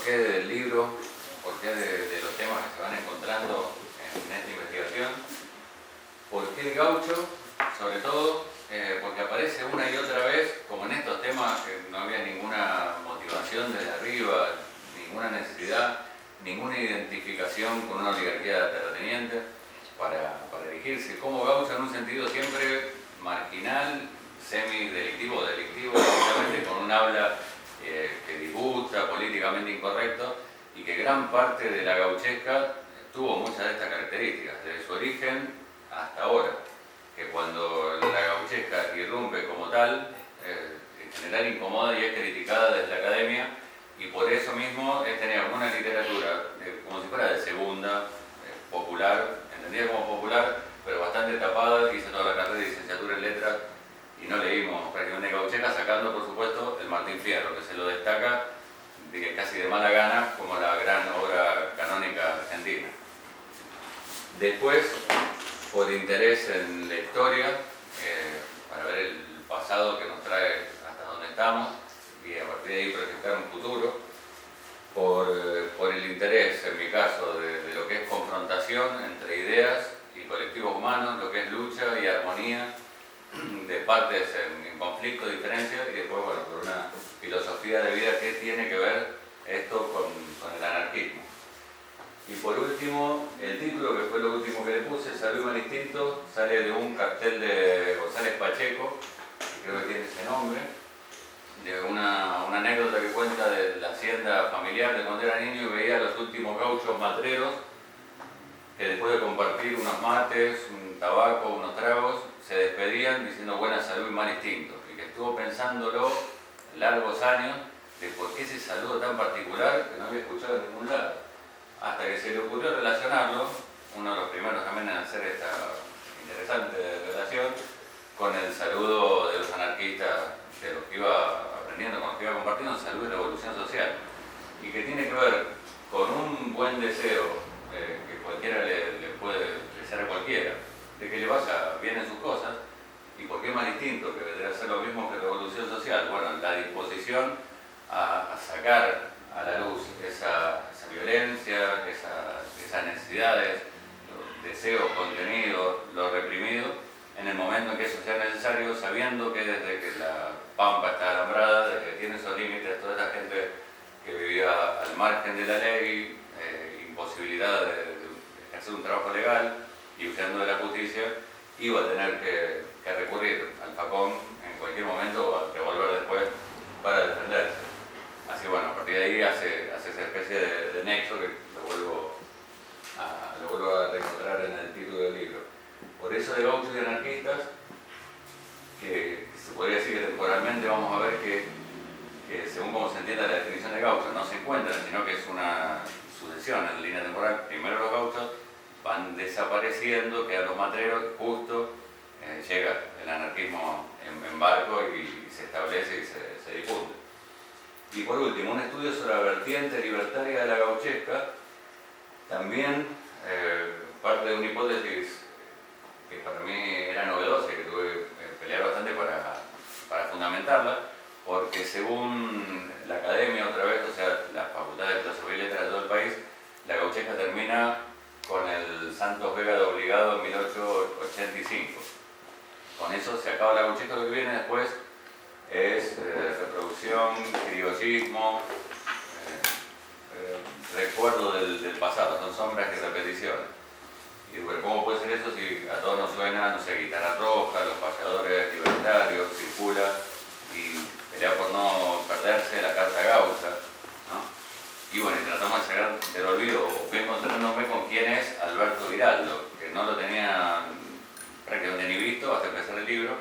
porqué del libro, porqué de los temas que se van encontrando en esta investigación, porqué el gaucho, sobre todo porque aparece una y otra vez, como en estos temas que no había ninguna motivación desde arriba, ninguna necesidad, ninguna identificación con una oligarquía terrateniente para erigirse como gaucho en un sentido siempre marginal, semi-delictivo o delictivo, obviamente con un habla que disgusta, políticamente incorrecto, y que gran parte de la gauchesca tuvo muchas de estas características, desde su origen hasta ahora, que cuando la gauchesca irrumpe como tal, en general incomoda y es criticada desde la academia, y por eso mismo es tener una literatura como si fuera de segunda, popular, entendida como popular, pero bastante tapada. Hice toda la carrera de licenciatura en letras y no leímos prácticamente gauchesca, sacando por supuesto el Martín Fierro, que se lo destaca casi de mala gana como la gran obra canónica argentina. Después, por interés en la historia, para ver el pasado que nos trae hasta donde estamos y a partir de ahí proyectar un futuro, por el interés, en mi caso, de lo que es confrontación entre ideas y colectivos humanos, lo que es lucha y armonía de partes en conflicto, diferencia, y después, bueno, por una filosofía de vida que tiene que ver esto con el anarquismo. Y por último, el título, que fue lo último que le puse, Salud y Mal Instinto, sale de un cartel de González Pacheco, que creo que tiene ese nombre, de una anécdota que cuenta de la hacienda familiar de cuando era niño y veía a los últimos gauchos matreros que después de compartir unos mates, un tabaco, unos tragos, se despedían diciendo buena salud y mal instinto, y que estuvo pensándolo largos años de por qué ese saludo tan particular que no había escuchado en ningún lado, hasta que se le ocurrió relacionarlo, uno de los primeros también en hacer esta interesante relación, con el saludo de los anarquistas, de los que iba aprendiendo, con los que iba compartiendo, salud y revolución social, y que tiene que ver con un buen deseo que cualquiera le puede desear a cualquiera, de que le vaya bien en sus cosas. ¿Y por qué mal instinto? Que vendría a ser lo mismo que revolución social. Bueno, la disposición a sacar a la luz esa violencia, esas necesidades, los deseos contenidos, lo reprimido, en el momento en que eso sea necesario, sabiendo que desde que la pampa está alambrada, desde que tiene esos límites, toda esta gente que vivía al margen de la ley, imposibilidad de ejercer un trabajo legal y huyendo de la justicia, iba a tener que recurrir al facón en cualquier momento o a revolver después para defenderse. Así bueno, a partir de ahí hace esa especie de nexo que lo vuelvo a reencontrar en el título del libro. Por eso de gauchos y anarquistas, que se podría decir que temporalmente vamos a ver que según como se entienda la definición de gaucho, no se encuentran, sino que es una sucesión en línea temporal. Primero los gauchos van desapareciendo, quedan los matreros, justo llega el anarquismo en barco y se establece y se difunde. Y por último, un estudio sobre la vertiente libertaria de la gauchesca, también parte de una hipótesis que para mí era novedosa y que tuve que pelear bastante para fundamentarla, porque según la academia, otra vez, o sea, las facultades de filosofía y letras de todo el país, la gauchesca termina con el Santos Vega de obligado en 1885. Con eso se acaba la gauchesca. Lo que viene después es reproducción, criollismo, recuerdo del pasado, son sombras y repeticiones. Y bueno, ¿cómo puede ser eso si a todos nos suena, no sé, Guitarra Roja, los payadores libertarios, Circula y pelea por no perderse, la Carta Gaucha, ¿no? Y bueno, y tratamos de sacar del olvido, o fui encontrándome con quién es Alberto Giraldo, que no lo tenía prácticamente ni visto hasta empezar el libro,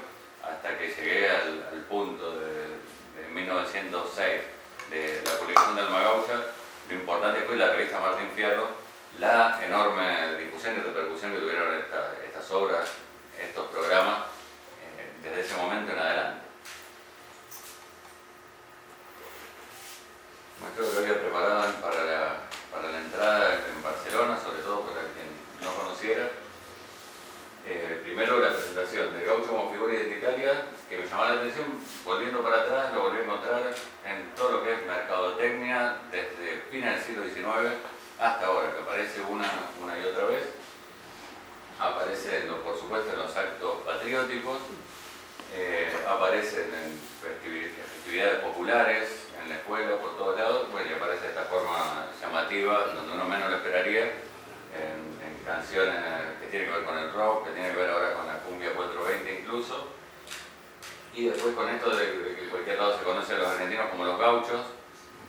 hasta que llegué al punto de 1906 de la publicación de Alma Gaucha. Lo importante fue la revista Martín Fierro, la enorme difusión y repercusión que tuvieron estas obras, estos programas, desde ese momento en adelante. Creo que lo había preparado para la entrada en Barcelona, sobre todo para quien no conociera. Primero la presentación de gaucho como figura identitaria, que me llamó la atención. Volviendo para atrás, lo volví a encontrar en todo lo que es mercadotecnia, desde fines del siglo XIX hasta ahora, que aparece una y otra vez. Aparece, por supuesto, en los actos patrióticos, aparecen en festividades populares, en la escuela, por todos lados, bueno, y aparece de esta forma llamativa, donde uno menos lo esperaría, en canciones que tienen que ver con el rock, que tienen que ver ahora con la cumbia 420 incluso, y después con esto de que en cualquier lado se conoce a los argentinos como los gauchos,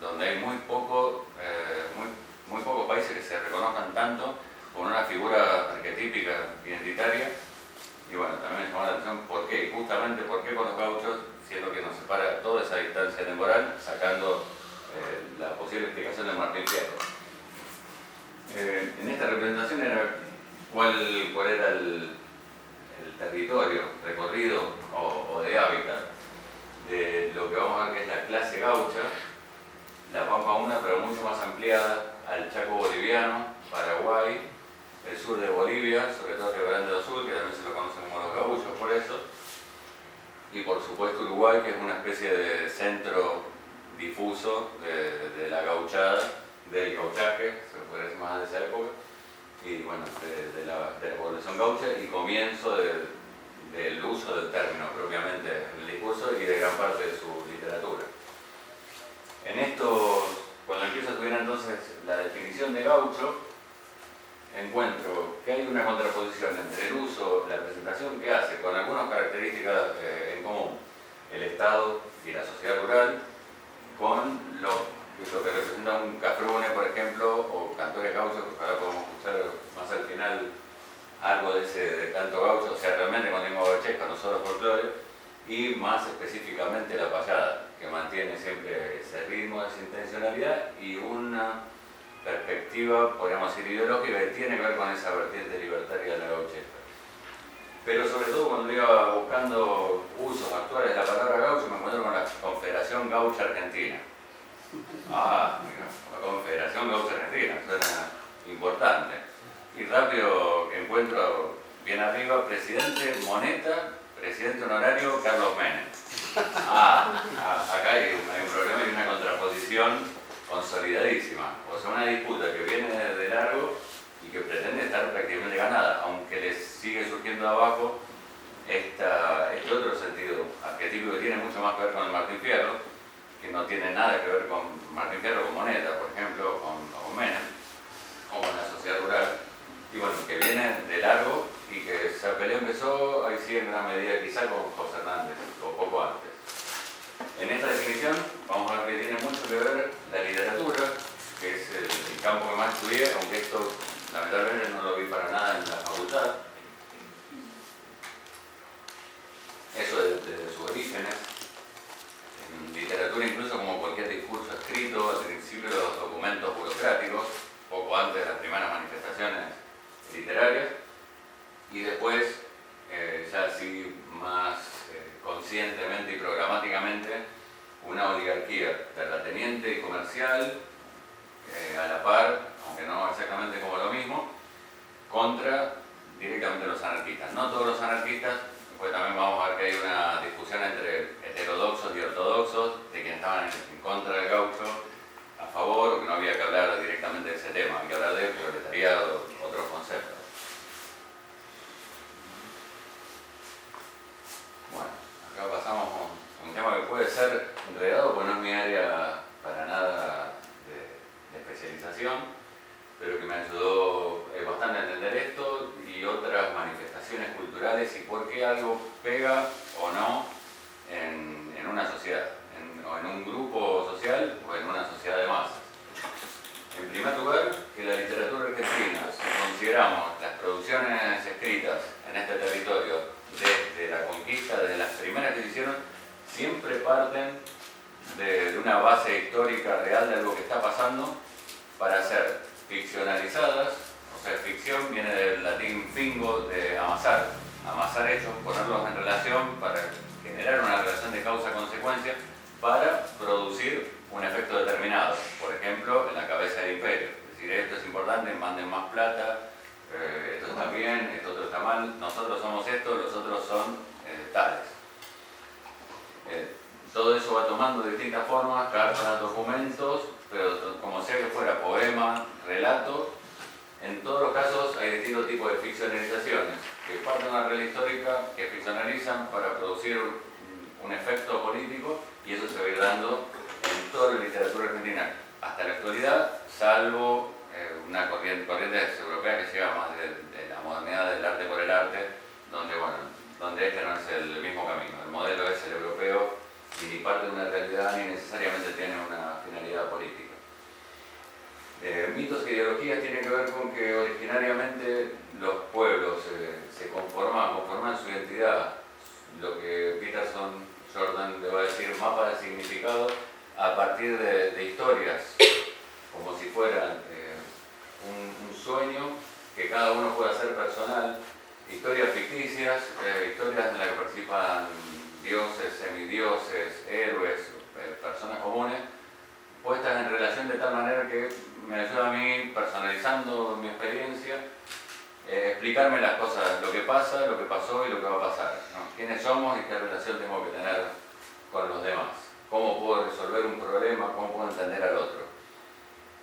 donde hay muy pocos países que se reconozcan tanto con una figura arquetípica identitaria. Y bueno, también me llamó la atención por qué, y justamente por qué con los gauchos, siendo que nos separa toda esa distancia temporal, sacando la posible explicación de Martín Fierro. En esta representación era cuál era el territorio recorrido o de hábitat de lo que vamos a ver que es la clase gaucha, la Pampa Húmeda, pero mucho más ampliada al Chaco boliviano, Paraguay, el sur de Bolivia, sobre todo Río Grande do Sul, que también se lo conocen como los gaullos por eso, y por supuesto Uruguay, que es una especie de centro difuso de la gauchada, del gauchaje, se lo puede decir más de esa época, y bueno, de la población gaucha, y comienzo del uso del término propiamente en el discurso y de gran parte de su literatura. En esto, cuando empiezo a estudiar entonces la definición de gaucho, encuentro que hay una contraposición entre el uso, la presentación que hace, con algunas características en común, el Estado y la sociedad rural, con lo que representa un cafrune, por ejemplo, o cantores gauchos, que ahora podemos escuchar más al final algo de ese canto gaucho, o sea, realmente con lengua gauchesca, no solo folclore, y más específicamente la payada, que mantiene siempre ese ritmo, esa intencionalidad y una perspectiva, podríamos decir, ideológica que tiene que ver con esa vertiente libertaria de la gauchesca. Pero sobre todo cuando iba buscando usos actuales de la palabra gaucho, me encuentro con la Confederación Gaucha Argentina. Mira, la Confederación Gaucha Argentina, suena importante. Y rápido encuentro bien arriba, presidente Moneta, presidente honorario Carlos Menem. Acá hay un problema y una contraposición consolidadísima. O sea, una disputa que viene de largo y que pretende estar prácticamente ganada, aunque les sigue surgiendo de abajo este otro sentido arquetípico que tiene mucho más que ver con el Martín Fierro, que no tiene nada que ver con Martín Fierro con Moneta, por ejemplo, con Menem, o con la sociedad rural. Y bueno, que viene de largo y que esa pelea empezó, ahí sí en gran medida quizá con José Hernández, o poco antes. En esta definición vamos a ver que tiene mucho que ver la literatura, que es el campo que más estudié, aunque esto lamentablemente no lo vi para nada en la facultad. Eso desde sus orígenes. En literatura incluso como cualquier discurso escrito, al principio de los documentos burocráticos, poco antes de las primeras manifestaciones literarias, y después ya así más conscientemente y programáticamente una oligarquía terrateniente y comercial a la par, aunque no exactamente como lo mismo, contra directamente los anarquistas. No todos los anarquistas, pues también vamos a ver que hay una discusión entre heterodoxos y ortodoxos, de quienes estaban en contra del gaucho, a favor, o que no había que hablar directamente de ese tema, hay que hablar de proletariado, otros conceptos. Bueno, acá pasamos a un tema que puede ser enredado, porque no es mi área para nada de especialización, pero que me ayudó bastante a entender esto y otras manifestaciones culturales y por qué algo pega o no en una sociedad, o en un grupo social o en una sociedad de masas. En primer lugar, que la literatura argentina, si consideramos las producciones escritas en este territorio desde la conquista, desde las primeras que se hicieron, siempre parten de una base histórica real de algo que está pasando para ser ficcionalizadas. O sea, ficción viene del latín fingo, de amasar. Amasar hechos, ponerlos en relación para generar una relación de causa-consecuencia para producir un efecto determinado. Por ejemplo, en la cabeza del imperio. Es decir, esto es importante, manden más plata, esto está bien, esto otro está mal, nosotros somos esto, los otros son tales. Todo eso va tomando distintas formas, cartas, documentos, pero como sea que fuera actualidad, salvo una corriente europea que llega más de la modernidad del arte por el arte, donde, bueno, donde este no es el mismo camino. El modelo es el europeo y ni parte de una realidad ni necesariamente tiene una finalidad política. Mitos e ideologías tienen que ver con que originariamente los pueblos se conforman su identidad, lo que Peterson Jordan le va a decir mapa de significado a partir de historias, como si fueran un sueño que cada uno puede hacer personal, historias ficticias, historias en las que participan dioses, semidioses, héroes, personas comunes, puestas en relación de tal manera que me ayuda a mí, personalizando mi experiencia, explicarme las cosas, lo que pasa, lo que pasó y lo que va a pasar, ¿no? Quiénes somos y qué relación tengo que tener con los demás, cómo puedo resolver un problema, cómo puedo entender al otro.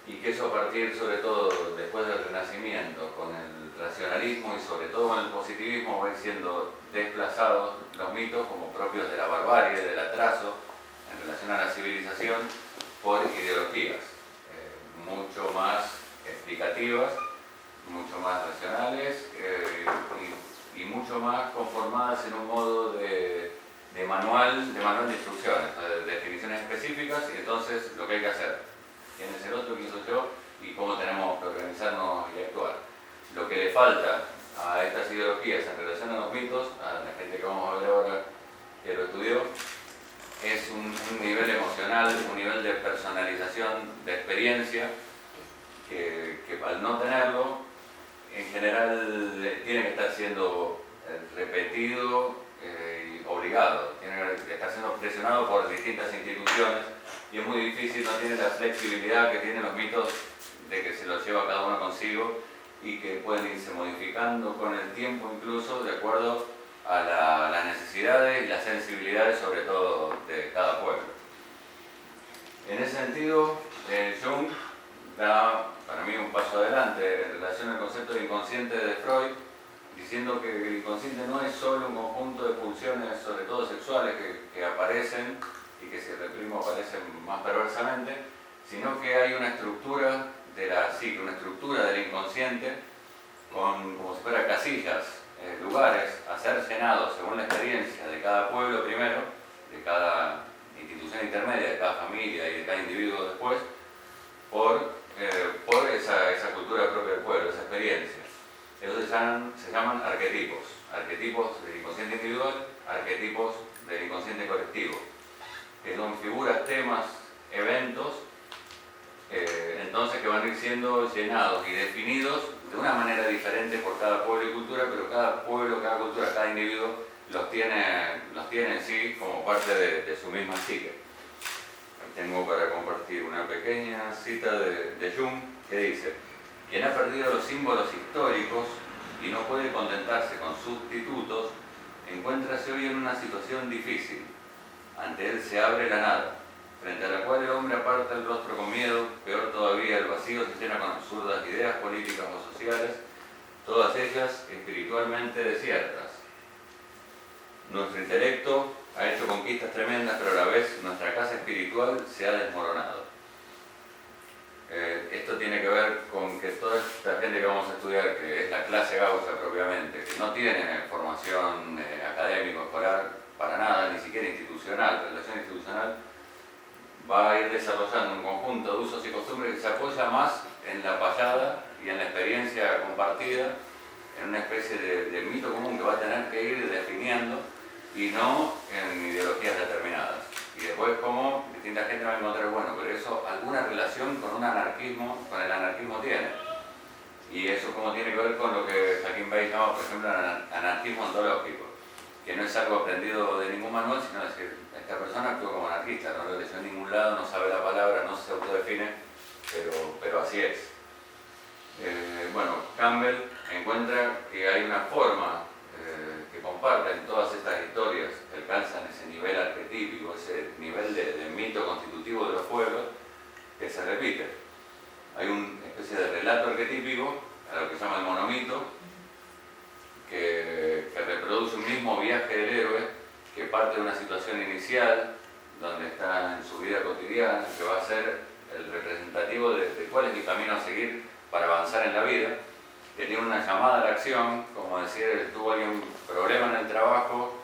Y que eso a partir, sobre todo, después del Renacimiento, con el racionalismo y sobre todo con el positivismo, va siendo desplazados los mitos como propios de la barbarie, del atraso, en relación a la civilización, por ideologías mucho más explicativas, mucho más racionales y mucho más conformadas en un modo de manual de instrucciones, de definiciones específicas y entonces lo que hay que hacer, quién es el otro, quién soy yo y cómo tenemos que organizarnos y actuar. Lo que le falta a estas ideologías en relación a los mitos, a la gente que vamos a ver ahora que lo estudió, es un nivel emocional, un nivel de personalización, de experiencia, que al no tenerlo, en general tiene que estar siendo repetido y obligado, tiene que estar siendo presionado por distintas instituciones y es muy difícil, no tiene la flexibilidad que tienen los mitos de que se los lleva cada uno consigo y que pueden irse modificando con el tiempo incluso de acuerdo a las necesidades y las sensibilidades sobre todo de cada pueblo. En ese sentido, Jung da para mí un paso adelante en relación al concepto de inconsciente de Freud, diciendo que el inconsciente no es solo un conjunto de pulsiones, sobre todo sexuales, que aparecen y que si reprimimos aparecen más perversamente, sino que hay una estructura de la psique, una estructura del inconsciente, como si fuera casillas, lugares a ser llenados según la experiencia de cada pueblo primero, de cada institución intermedia, de cada familia y de cada individuo después, por esa cultura propia del pueblo, esa experiencia. Esos se llaman arquetipos, arquetipos del inconsciente individual, arquetipos del inconsciente colectivo, que son figuras, temas, eventos, entonces que van a ir siendo llenados y definidos de una manera diferente por cada pueblo y cultura, pero cada pueblo, cada cultura, cada individuo los tiene en sí como parte de su misma psique. Tengo para compartir una pequeña cita de Jung que dice: quien ha perdido los símbolos históricos y no puede contentarse con sustitutos, encuéntrase hoy en una situación difícil. Ante él se abre la nada, frente a la cual el hombre aparta el rostro con miedo, peor todavía el vacío se llena con absurdas ideas políticas o sociales, todas ellas espiritualmente desiertas. Nuestro intelecto ha hecho conquistas tremendas, pero a la vez nuestra casa espiritual se ha desmoronado. Esto tiene que ver con que toda esta gente que vamos a estudiar, que es la clase gaucha propiamente, que no tiene formación académica, escolar, para nada, ni siquiera institucional, relación institucional, va a ir desarrollando un conjunto de usos y costumbres que se apoya más en la payada y en la experiencia compartida, en una especie de mito común que va a tener que ir definiendo y no en ideologías determinadas. Y después como distinta gente va a encontrar, bueno, pero eso alguna relación con un anarquismo, con el anarquismo tiene. Y eso como tiene que ver con lo que Joaquín Bay llama, por ejemplo, anarquismo ontológico, que no es algo aprendido de ningún manual, sino decir, esta persona actúa como anarquista, no lo leyó en ningún lado, no sabe la palabra, no se autodefine, pero así es. Bueno, Campbell encuentra que hay una forma que comparten todas estas historias que alcanzan ese nivel arquetípico, ese nivel de mito constitutivo de los pueblos, que se repite. Hay una especie de relato arquetípico, a lo que se llama el monomito, que reproduce un mismo viaje del héroe, que parte de una situación inicial, donde está en su vida cotidiana, que va a ser el representativo cuál es el camino a seguir para avanzar en la vida, que tiene una llamada a la acción, como decir, tuvo algún problema en el trabajo,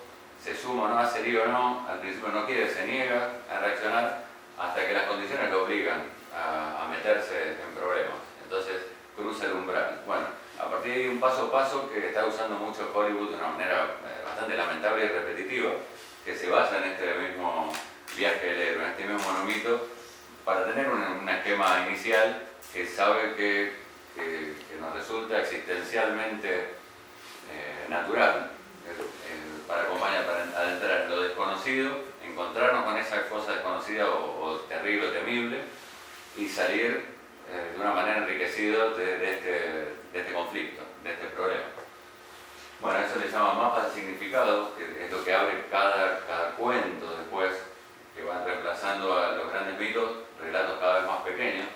se suma o no, hace lío o no, al principio no quiere, se niega a reaccionar, hasta que las condiciones lo obligan a meterse en problemas. Entonces cruza el umbral. Bueno, a partir de ahí un paso a paso que está usando mucho Hollywood de una manera bastante lamentable y repetitiva, que se basa en este mismo viaje del héroe, en este mismo monomito, para tener un esquema inicial que sabe que nos resulta existencialmente natural, para acompañar, para adentrar en lo desconocido, encontrarnos con esa cosa desconocida o terrible o temible y salir de una manera enriquecido de este conflicto, de este problema. Bueno, eso le llama mapas de significado, que es lo que abre cada cuento después, que van reemplazando a los grandes mitos, relatos cada vez más pequeños.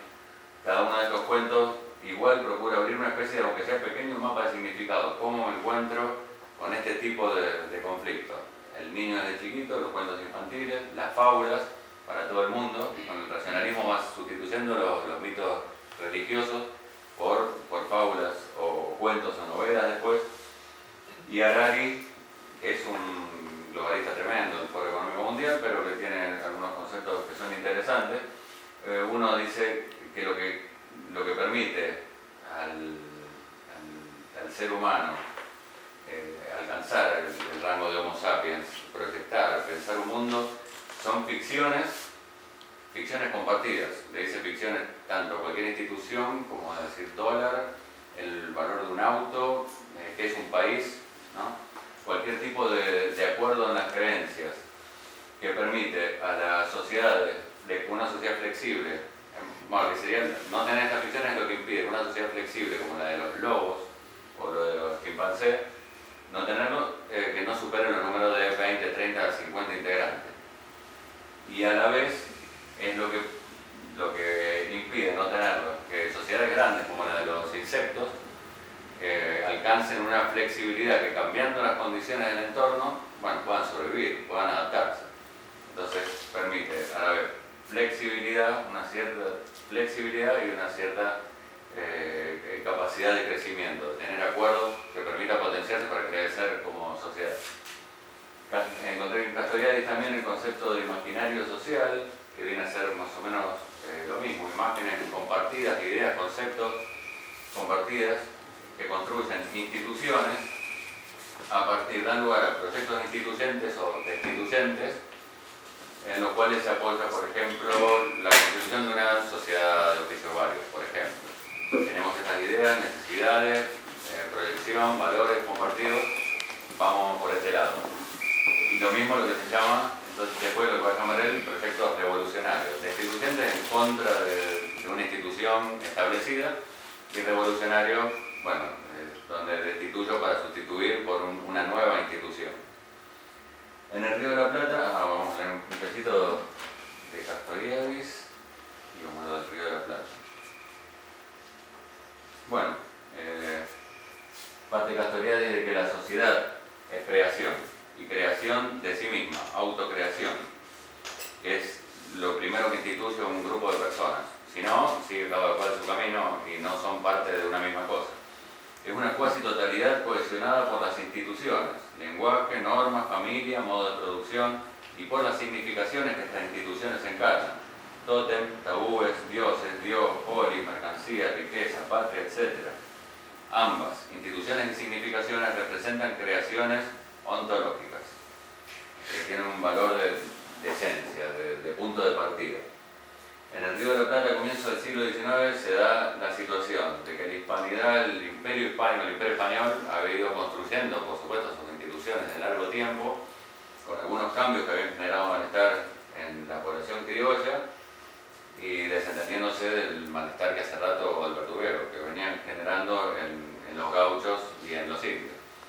Cada uno de estos cuentos igual procura abrir una especie de, aunque sea pequeño, un mapa de significado. ¿Cómo me encuentro con este tipo de conflictos? El niño desde chiquito, los cuentos infantiles, las fábulas para todo el mundo, y con el racionalismo va sustituyendo los mitos religiosos por fábulas o cuentos o novelas después. Y Harari es un globalista tremendo del Foro Económico Mundial, pero que tiene algunos conceptos que son interesantes. Uno dice que lo que permite al ser humano alcanzar el rango de Homo sapiens, proyectar, pensar un mundo, son ficciones compartidas. Le dice ficciones tanto a cualquier institución como a decir dólar, el valor de un auto, qué es un país, ¿no? Cualquier tipo de acuerdo en las creencias que permite a las sociedades, una sociedad flexible, bueno, que sería, no tener estas ficciones es lo que impide una sociedad flexible como la de los lobos o lo de los chimpancés, no tenerlo, que no supere los números de 20, 30, 50 integrantes. Y a la vez es lo que impide no tenerlo, que sociedades grandes como la de los insectos alcancen una flexibilidad que, cambiando las condiciones del entorno, bueno, puedan sobrevivir, puedan adaptarse. Entonces permite a la vez una cierta flexibilidad y una cierta capacidad de crecimiento, de tener acuerdos que permita potenciarse para crecer como sociedad. Encontré en Castoriadis también el concepto de imaginario social, que viene a ser más o menos lo mismo, imágenes compartidas, ideas, conceptos compartidas, que construyen instituciones dan lugar a proyectos instituyentes o destituyentes, en los cuales se apoya, por ejemplo, la construcción de una sociedad de oficios varios, por ejemplo. Tenemos estas ideas, necesidades, proyección, valores compartidos, vamos por este lado. Y lo mismo lo que se llama, entonces después lo que va a llamar el proyectos revolucionarios, destituyentes en contra de una institución establecida, y revolucionario, bueno, donde destituyo para sustituir por una nueva institución. En el Río de la Plata, vamos a leer un pedacito de Castoriadis y vamos a ver el Río de la Plata. Bueno, parte Castoriadis de que la sociedad es creación, y creación de sí misma, autocreación, que es lo primero que instituye un grupo de personas. Si no, sigue cada cual su camino y no son parte de una misma cosa. Es una cuasi totalidad cohesionada por las instituciones, lenguaje, normas, familia, modo de producción y por las significaciones que estas instituciones encarnan. Tótem, tabúes, dioses, Dios, polis, mercancía, riqueza, patria, etc. Ambas, instituciones y significaciones, representan creaciones ontológicas, que tienen un valor de esencia, de punto de partida. En el Río de la Plata, a comienzos del siglo XIX, se da la situación de que la hispanidad, el imperio hispánico, el imperio español, había ido construyendo, por supuesto, sus instituciones de largo tiempo, con algunos cambios que habían generado malestar en la población criolla y desentendiéndose del malestar que hace rato Alberto Hubero, que venían generando en los gauchos y en los indios.